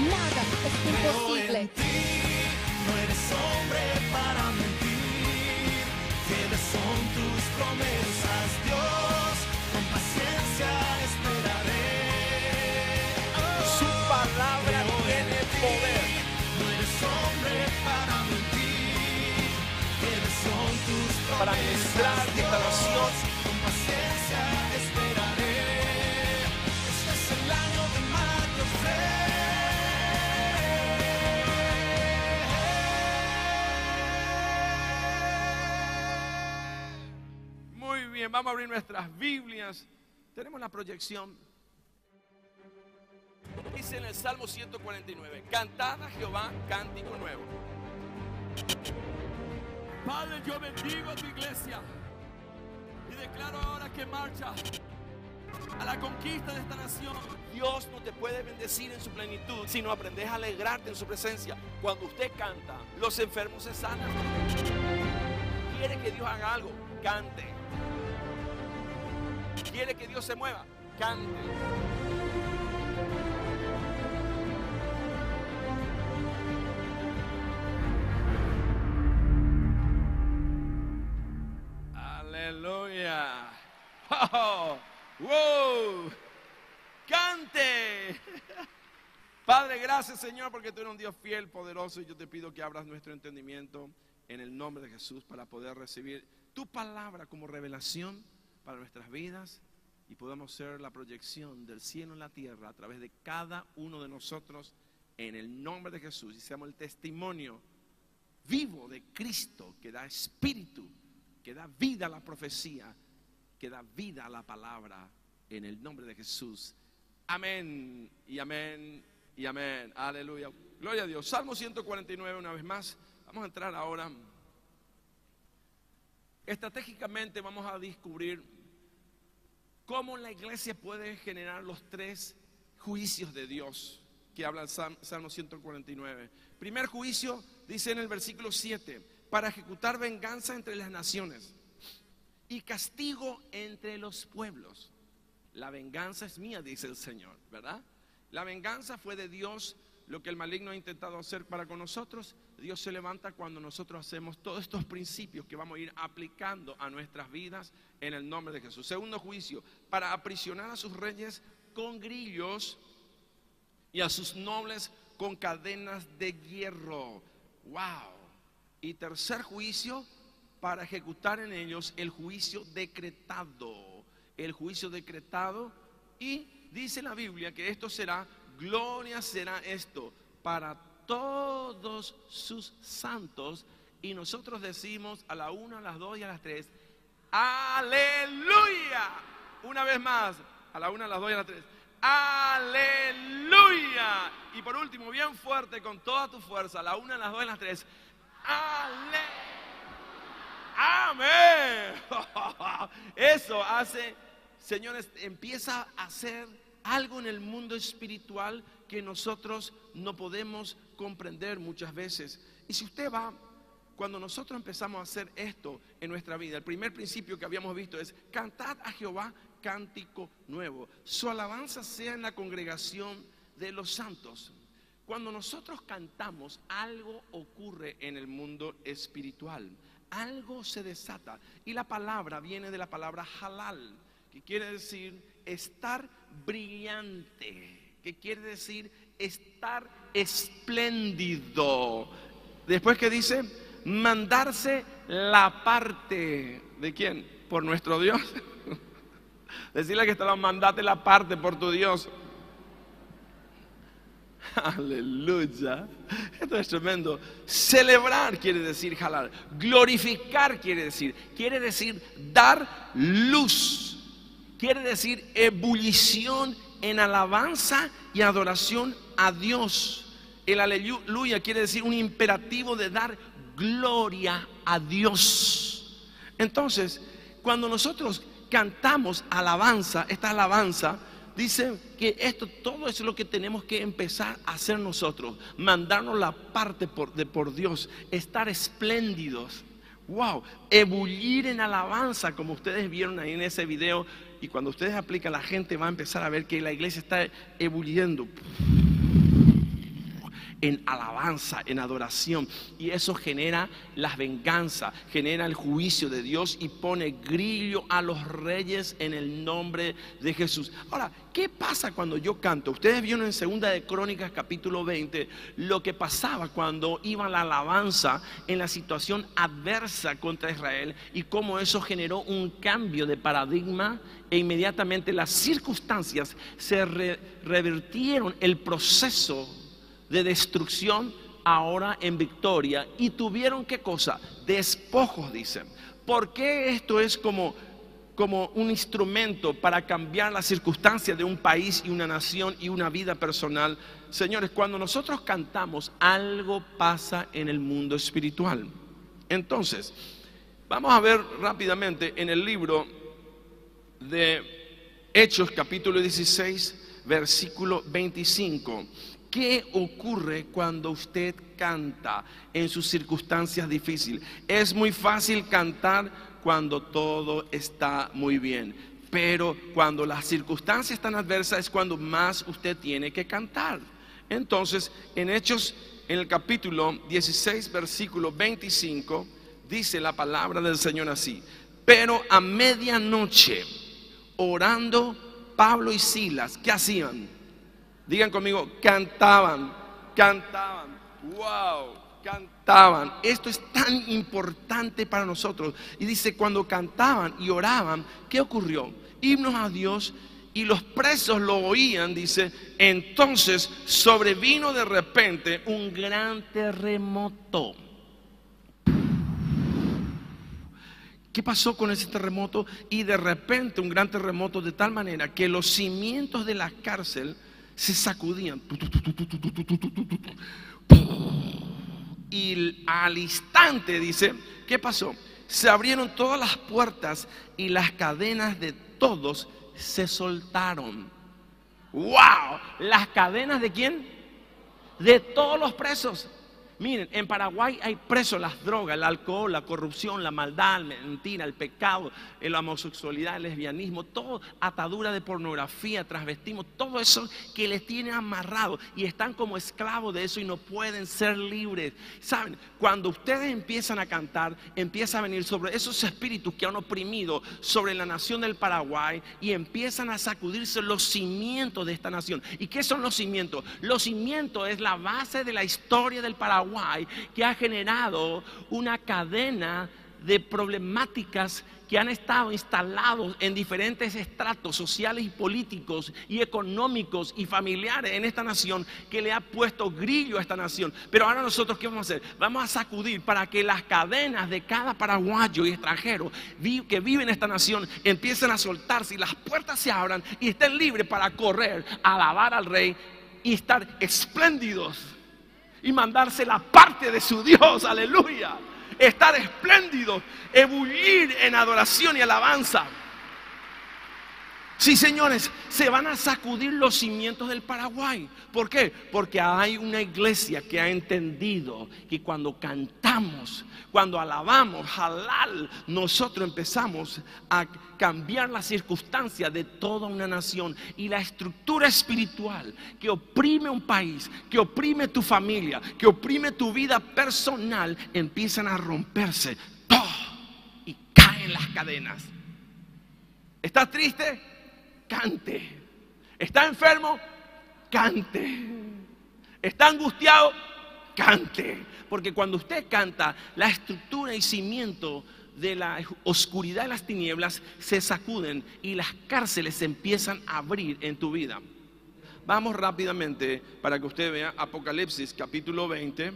Nada es imposible. En ti no eres hombre para mentir. Fieles son tus promesas, Dios. Con paciencia esperaré. Su palabra tiene poder. No eres hombre para mentir. Fieles son tus promesas, Para ministrar esta nación. con paciencia esperaré. Este es el año de mayor fe. Muy bien, vamos a abrir nuestras Biblias. Tenemos la proyección. Dice en el Salmo 149, cantad a Jehová cántico nuevo. Padre, yo bendigo a tu iglesia y declaro ahora que marcha a la conquista de esta nación. Dios no te puede bendecir en su plenitud si no aprendes a alegrarte en su presencia. Cuando usted canta, los enfermos se sanan. Quiere que Dios haga algo, cante. Quiere que Dios se mueva, cante. Aleluya. Oh, wow. Cante. Padre, gracias, Señor, porque tú eres un Dios fiel, poderoso, y yo te pido que abras nuestro entendimiento en el nombre de Jesús para poder recibir tu palabra como revelación para nuestras vidas y podamos ser la proyección del cielo en la tierra a través de cada uno de nosotros en el nombre de Jesús, y seamos el testimonio vivo de Cristo que da espíritu, que da vida a la profecía, que da vida a la palabra, en el nombre de Jesús. Amén y amén y amén. Aleluya. Gloria a Dios. Salmo 149 una vez más. Vamos a entrar ahora. Estratégicamente vamos a descubrir cómo la iglesia puede generar los tres juicios de Dios que habla el Salmo 149. Primer juicio dice en el versículo 7, para ejecutar venganza entre las naciones y castigo entre los pueblos. La venganza es mía, dice el Señor, ¿verdad? La venganza fue de Dios. Lo que el maligno ha intentado hacer para con nosotros, Dios se levanta cuando nosotros hacemos todos estos principios que vamos a ir aplicando a nuestras vidas en el nombre de Jesús. Segundo juicio, para aprisionar a sus reyes con grillos y a sus nobles con cadenas de hierro. Wow. Y tercer juicio, para ejecutar en ellos el juicio decretado. El juicio decretado. Y dice la Biblia que esto será, gloria será esto para todos sus santos. Y nosotros decimos a la 1, a las 2 y a las 3, aleluya. Una vez más, a la 1, a las 2 y a las 3, aleluya. Y por último, bien fuerte, con toda tu fuerza, a la 1, a las 2 y a las 3, amén. Eso hace, señores, empieza a hacer algo en el mundo espiritual que nosotros no podemos comprender muchas veces. Y si usted va, cuando nosotros empezamos a hacer esto en nuestra vida, el primer principio que habíamos visto es: cantad a Jehová cántico nuevo, su alabanza sea en la congregación de los santos. Cuando nosotros cantamos, algo ocurre en el mundo espiritual, algo se desata. Y la palabra viene de la palabra halal, que quiere decir estar brillante, que quiere decir estar espléndido. Después que dice mandarse la parte de quién, por nuestro Dios. Decirle que está, mandate la parte por tu Dios. Aleluya. Esto es tremendo. Celebrar quiere decir halal. Glorificar quiere decir dar luz. Quiere decir ebullición en alabanza y adoración a Dios. El aleluya quiere decir un imperativo de dar gloria a Dios. Entonces, cuando nosotros cantamos alabanza, esta alabanza dice que esto, todo eso es lo que tenemos que empezar a hacer nosotros, mandarnos la parte por Dios, estar espléndidos. Wow, ebullir en alabanza, como ustedes vieron ahí en ese video. Y cuando ustedes aplican, la gente va a empezar a ver que la iglesia está ebulliendo. en alabanza, en adoración. Y eso genera la venganza, genera el juicio de Dios y pone grillo a los reyes en el nombre de Jesús. Ahora, ¿qué pasa cuando yo canto? Ustedes vieron en 2 de Crónicas capítulo 20 lo que pasaba cuando iba la alabanza en la situación adversa contra Israel y cómo eso generó un cambio de paradigma e inmediatamente las circunstancias se revirtieron el proceso de destrucción ahora en victoria y tuvieron ¿qué cosa? Despojos, dicen. ¿Por qué esto es como un instrumento para cambiar las circunstancias de un país y una nación y una vida personal? Señores, cuando nosotros cantamos, algo pasa en el mundo espiritual. Entonces, vamos a ver rápidamente en el libro de Hechos capítulo 16 versículo 25. ¿Qué ocurre cuando usted canta en sus circunstancias difíciles? Es muy fácil cantar cuando todo está muy bien, pero cuando las circunstancias están adversas es cuando más usted tiene que cantar. Entonces, en Hechos, en el capítulo 16, versículo 25, dice la palabra del Señor así: pero a medianoche, orando Pablo y Silas, ¿qué hacían? Digan conmigo, cantaban. Wow, cantaban. Esto es tan importante para nosotros. Y dice, cuando cantaban y oraban, ¿qué ocurrió? Himnos a Dios, y los presos lo oían, dice. Entonces sobrevino de repente un gran terremoto. ¿Qué pasó con ese terremoto? Y de repente un gran terremoto, de tal manera que los cimientos de la cárcel se sacudían. Y al instante, dice, ¿qué pasó? Se abrieron todas las puertas y las cadenas de todos se soltaron. ¡Wow! ¿Las cadenas de quién? De todos los presos. Miren, en Paraguay hay presos las drogas, el alcohol, la corrupción, la maldad, la mentira, el pecado, la homosexualidad, el lesbianismo, todo, atadura de pornografía, transvestismo, todo eso que les tiene amarrado y están como esclavos de eso y no pueden ser libres. ¿Saben? Cuando ustedes empiezan a cantar, empieza a venir sobre esos espíritus que han oprimido sobre la nación del Paraguay y empiezan a sacudirse los cimientos de esta nación. ¿Y qué son los cimientos? Los cimientos es la base de la historia del Paraguay, que ha generado una cadena de problemáticas que han estado instalados en diferentes estratos sociales y políticos y económicos y familiares en esta nación, que le ha puesto grillo a esta nación. Pero ahora nosotros ¿qué vamos a hacer? Vamos a sacudir para que las cadenas de cada paraguayo y extranjero que vive en esta nación empiecen a soltarse y las puertas se abran y estén libres para correr, alabar al Rey y estar espléndidos y mandarse la parte de su Dios, aleluya. Estar espléndido, ebullir en adoración y alabanza. Sí, señores, se van a sacudir los cimientos del Paraguay. ¿Por qué? Porque hay una iglesia que ha entendido que cuando cantamos, cuando alabamos, halal, nosotros empezamos a cambiar la circunstancia de toda una nación y la estructura espiritual que oprime un país, que oprime tu familia, que oprime tu vida personal, empiezan a romperse y caen las cadenas. ¿Estás triste? Cante. ¿Está enfermo? Cante. ¿Está angustiado? Cante. Porque cuando usted canta, la estructura y cimiento de la oscuridad y las tinieblas se sacuden y las cárceles se empiezan a abrir en tu vida. Vamos rápidamente para que usted vea Apocalipsis capítulo 20.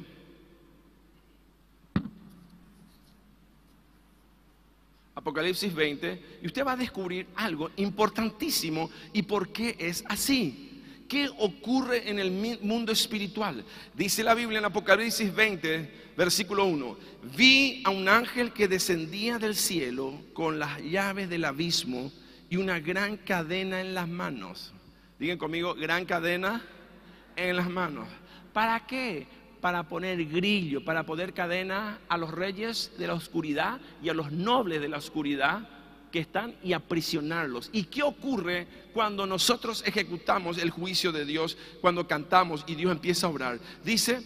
Apocalipsis 20, y usted va a descubrir algo importantísimo y por qué es así. ¿Qué ocurre en el mundo espiritual? Dice la Biblia en Apocalipsis 20, versículo 1: vi a un ángel que descendía del cielo con las llaves del abismo y una gran cadena en las manos. Digan conmigo, gran cadena en las manos. ¿Para qué? Para poner grillo, para poner cadena a los reyes de la oscuridad y a los nobles de la oscuridad que están y aprisionarlos. ¿Y qué ocurre cuando nosotros ejecutamos el juicio de Dios? Cuando cantamos y Dios empieza a obrar. Dice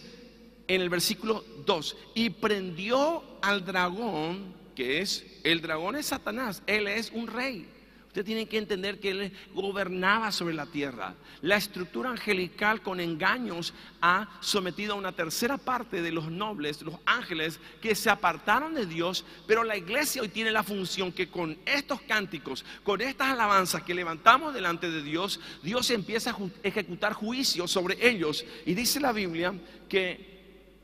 en el versículo 2: y prendió al dragón, el dragón es Satanás, él es un rey. Usted tiene que entender que él gobernaba sobre la tierra. La estructura angelical con engaños ha sometido a una tercera parte de los nobles, los ángeles, que se apartaron de Dios. Pero la iglesia hoy tiene la función que con estos cánticos, con estas alabanzas que levantamos delante de Dios, Dios empieza a ejecutar juicio sobre ellos. Y dice la Biblia que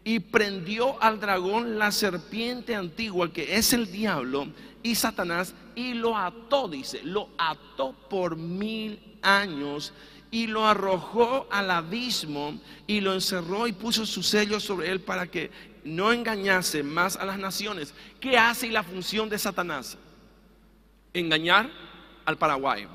y prendió al dragón, la serpiente antigua, que es el diablo y Satanás, y lo ató, dice, lo ató por 1000 años y lo arrojó al abismo y lo encerró y puso su sello sobre él para que no engañase más a las naciones. ¿Qué hace la función de Satanás? Engañar al Paraguay.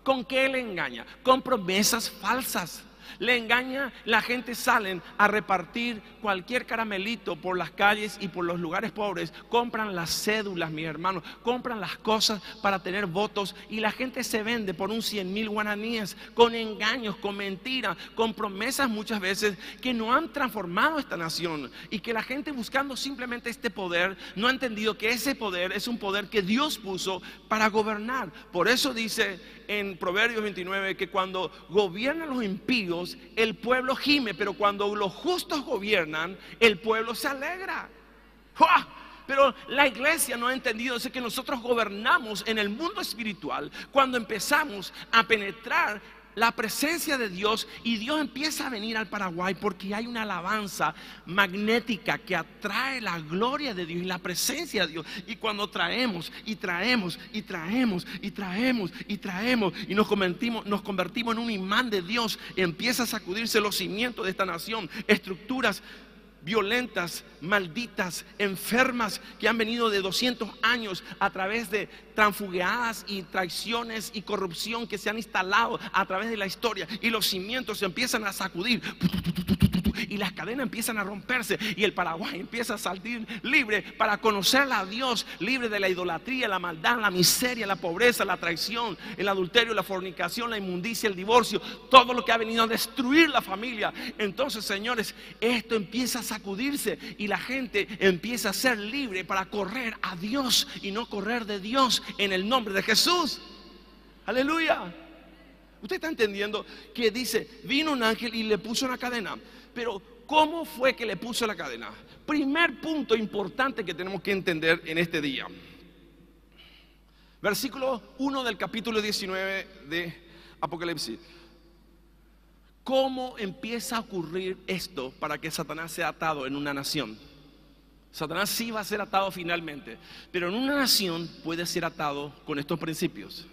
¿Con qué le engaña? Con promesas falsas. Le engaña, la gente salen a repartir cualquier caramelito por las calles y por los lugares pobres. Compran las cédulas, mis hermanos, compran las cosas para tener votos. Y la gente se vende por un 100,000 guaraníes, con engaños, con mentiras, con promesas muchas veces que no han transformado esta nación. Y que la gente, buscando simplemente este poder, no ha entendido que ese poder es un poder que Dios puso para gobernar. Por eso dice en Proverbios 29 que cuando gobiernan los impíos, el pueblo gime, pero cuando los justos gobiernan, el pueblo se alegra. ¡Uah! Pero la iglesia no ha entendido que nosotros gobernamos en el mundo espiritual cuando empezamos a penetrar la presencia de Dios, y Dios empieza a venir al Paraguay porque hay una alabanza magnética que atrae la gloria de Dios y la presencia de Dios. Y cuando traemos y traemos y traemos y traemos y traemos y nos convertimos en un imán de Dios, empieza a sacudirse los cimientos de esta nación, estructuras violentas, malditas, enfermas, que han venido de 200 años a través de transfugiadas y traiciones y corrupción que se han instalado a través de la historia, y los cimientos se empiezan a sacudir y las cadenas empiezan a romperse, y el Paraguay empieza a salir libre para conocer a Dios, libre de la idolatría, la maldad, la miseria, la pobreza, la traición, el adulterio, la fornicación, la inmundicia, el divorcio, todo lo que ha venido a destruir la familia. Entonces, señores, esto empieza a sacudirse y la gente empieza a ser libre para correr a Dios y no correr de Dios, en el nombre de Jesús. Aleluya. Usted está entendiendo que dice, vino un ángel y le puso una cadena. Pero ¿cómo fue que le puso la cadena? Primer punto importante que tenemos que entender en este día. Versículo 1 del capítulo 19 de Apocalipsis. ¿Cómo empieza a ocurrir esto para que Satanás sea atado en una nación? Satanás sí va a ser atado finalmente, pero en una nación puede ser atado con estos principios.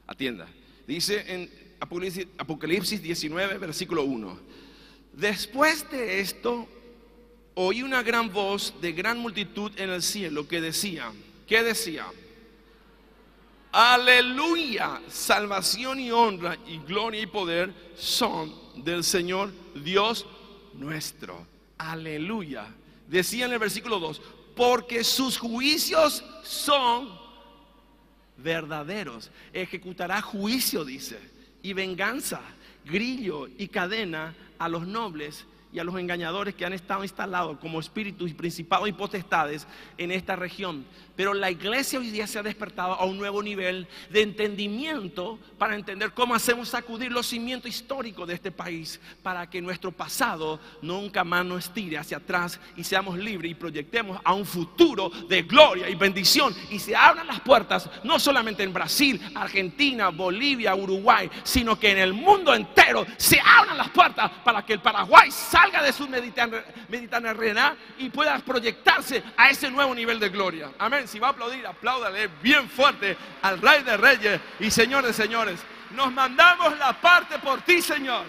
Atienda. Dice en Apocalipsis 19, versículo 1. Después de esto, oí una gran voz de gran multitud en el cielo que decía, ¿qué decía? Aleluya, salvación y honra y gloria y poder son del Señor Dios nuestro. Aleluya. Decía en el versículo 2, porque sus juicios son verdaderos. Ejecutará juicio, dice, y venganza, grillo y cadena a los nobles y a los engañadores que han estado instalados como espíritus y principados y potestades en esta región. Pero la iglesia hoy día se ha despertado a un nuevo nivel de entendimiento para entender cómo hacemos sacudir los cimientos históricos de este país, para que nuestro pasado nunca más nos tire hacia atrás y seamos libres y proyectemos a un futuro de gloria y bendición, y se abran las puertas no solamente en Brasil, Argentina, Bolivia, Uruguay, sino que en el mundo entero se abran las puertas para que el Paraguay salga de su mediterraneidad y pueda proyectarse a ese nuevo nivel de gloria. Amén. Si va a aplaudir, apláudale bien fuerte al Rey de Reyes y Señor de Señores. Nos mandamos la parte por ti, Señor.